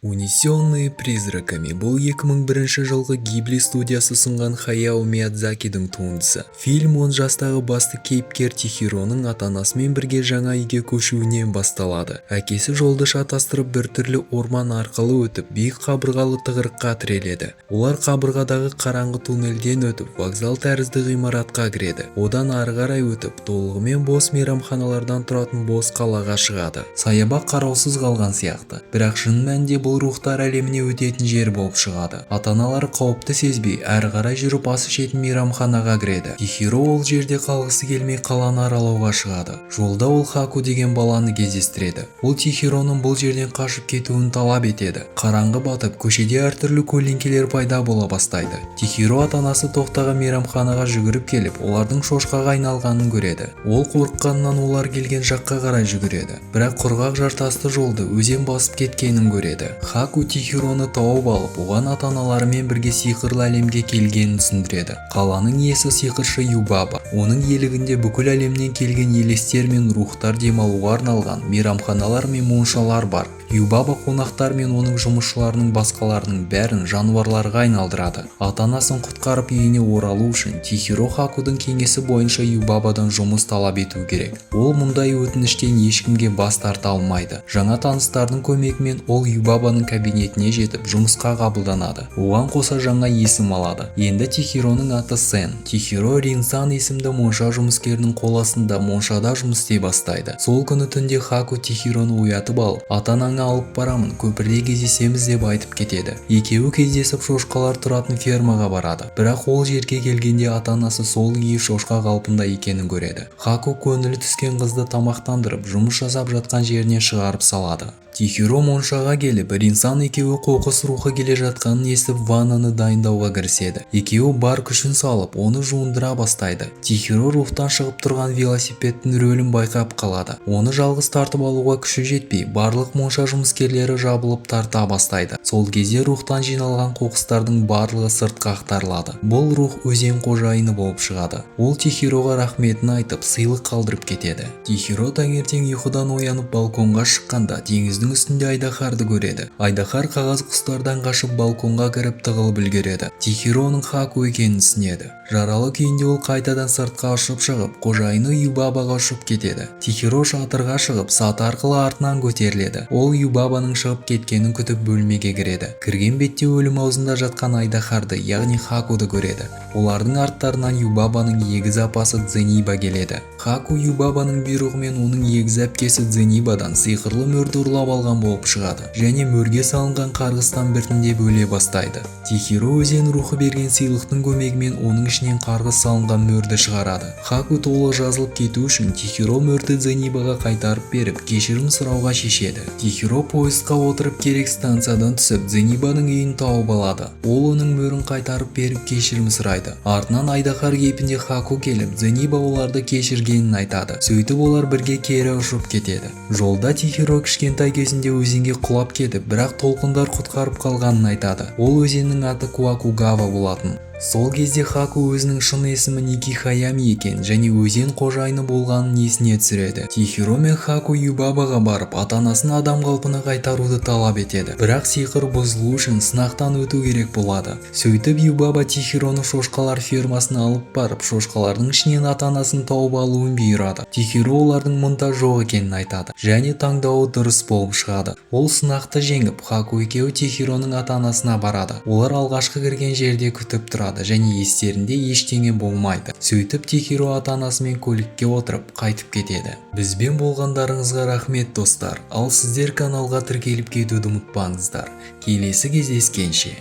Унесенные призраками бұл 2001 жылғы Гибли студиясы ұсынған Хаяо Миядзакидің туындысы. Фильм 10 жастағы басты кейіпкер Чихироның ата-анасымен бірге жаңа үйге көшуінен басталады. Әкесі жолды шатастырып біртүрлі орман арқылы өтіп, биік қабырғалы тығырыққа тіреледі. Олар қабырғадағы қараңғы туннельден өтіп, вокзал тәрізді ғимаратқа кіреді. Одан ары қарай өтіп, толығымен бос мейрамханалардан тұратын бос қалаға шығады. Саябақ қараусыз қалған сияқты. Бірақ шын мәнінде бұл рухтар әлеміне өтетін жер болып шығады. Ата-аналары қауіпті сезбей, әрі қарай жүріп ас ішетін мейрамханаға кіреді. Чихиро ол жерде қалғысы келмей қаланы аралауға шығады. Жолда ол Хаку деген баланы кездестіреді. Ол Чихироның бұл жерден қашып кетуін талап етеді. Қараңғы батып, көшеде әртүрлі көлеңкелер пайда бола бастайды. Чихиро ата-анасы тоқтаған мейрамханаға жүгіріп келіп, олардың шошқаға айналғанын көреді. Ол қорыққанынан олар келген жаққа қарай жүгіреді. Бірақ құрғақ жартасты жолды өзен басып кеткенін көреді. Хаку Чихироны тауып алып, оған ата-аналарымен бірге сиқырлы әлемге келгенін түсіндіреді. Қаланың иесі сиқыршы Юбаба. Оның иелігінде бүкіл әлемнен келген елестер мен рухтар демалуға арналған мейрамханалар мен моншалар бар. Юбаба қонақтар мен оның жұмысшыларының басқаларының бәрін жануарларға айналдырады. Ата-анасын құтқарып үйіне оралу үшін Чихиро Хакудың кеңесі бойынша Юбабадан жұмыс талап ету керек. Ол мұндай өтініштен ешкімге бас тарта алмайды. Жаңа таныстардың көмегімен ол Юбабаның кабинетіне жетіп жұмысқа қабылданады. Оған қоса жаңа есім алады. Енді Чихироның аты Сен. Чихиро Ринсан есімді монша жұмыскерінің қол астында моншада жұмыс істей бастайды. Сол күні түнде Хаку Чихироны оятып алып, ата-анаңа алып барамын, көпірде кездесеміз деп айтып кетеді. Екеуі кездесіп шошқалар тұратын фермаға барады. Бірақ ол жерге келгенде ата-анасы сол күйі шошқа қалпында екенін көреді. Хаку көңілі түскен қызды тамақтандырып, жұмыс жасап жатқан жеріне шығарып салады. Чихиро моншаға келіп, Ринсан екеуі қоқыс рухы келе жатқанын естіп ваннаны дайындауға кіріседі. Екеуі бар күшін салып, оны жуындыра бастайды. Чихиро рухтан шығып тұрған велосипедтің рөлін байқап қалады. Оны жалғыз тартып алуға күші жетпей, барлық монша жұмыскерлері жабылып тарта бастайды. Сол кезде рухтан жиналған қоқыстардың барлығы сыртқа ақтарылады. Бұл рух өзен қожайыны болып шығады. Ол Чихироға рахметін айтып, сыйлық қалдырып кетеді. Чихиро таңертең ұйқыдан оянып балконға шыққанда теңіздің үстінде айдаһарды көреді. Айдаһар қағаз құстардан қашып балконға кіріп тығылып үлгереді. Чихиро оның Хаку екенін түсінеді. Жаралы күйінде ол қайтадан сыртқа ұшып шығып, қожайыны Юбабаға ұшып кетеді. Чихиро шатырға шығып, саты арқылы артынан көтеріледі. Ол Юбабаның шығып кеткенін күтіп бөлмеге кіреді. Кірген бетте өлім аузында жатқан айдаһарды, яғни Хакуды көреді. Олардың арттарынан Юбабаның егіз апасы Дзениба келеді. Хаку Юбабаның бұйрығымен оның егіз әпкесі Дзенибадан сиқырлы мөрді ұрлап алған болып шығады және мөрге салынған қарғыстан біртіндеп өле бастайды. Чихиро өзен рухы берген сыйлықтың көмегімен оның ішінен қарғыс салынған мөрді шығарады. Хаку толық жазылып кету үшін Чихиро мөрді Дзенибаға қайтарып беріп, кешірім сұрауға шешеді. Чихиро поездқа отырып керек станциядан түсіп, Дзенибаның үйін тауып алады. Ол оның мөрін қайтарып беріп кешірім сұрайды. Артынан айдаһар кейпінде Хаку келіп, Дзениба оларды кешіргенін айтады. Сөйтіп олар бірге кері ұшып кетеді. Жолда Чихиро кішкентай кезінде өзенге құлап кетіп, бірақ толқындар құтқарып қалғанын айтады. Ол өзеннің аты Куакугава болатын. Сол кезде Хаку өзінің шын есімі Ники Хаями екен және өзен қожайыны болғанын есіне түсіреді. Чихиро мен Хаку Юбабаға барып, ата-анасын адам қалпына қайтаруды талап етеді. Бірақ сиқыр бұзылу үшін сынақтан өту керек болады. Сөйтіп Юбаба Чихироны шошқалар фермасына алып барып, шошқалардың ішінен ата-анасын тауып алуын бұйырады. Чихиро олардың мұнда жоқ екенін айтады және таңдауы дұрыс болып шығады. Ол сынақты жеңіп, Хаку екеуі Чихироның ата-анасына барады. Олар алғашқы кірген жерде күтіп тұрады және естерінде ештеңе болмайды. Сөйтіп Чихиро ата-анасымен көлікке отырып қайтып кетеді. Бізбен болғандарыңызға рахмет достар. Ал сіздер каналға тіркеліп кетуді ұмытпаңыздар. Келесі кездескенше.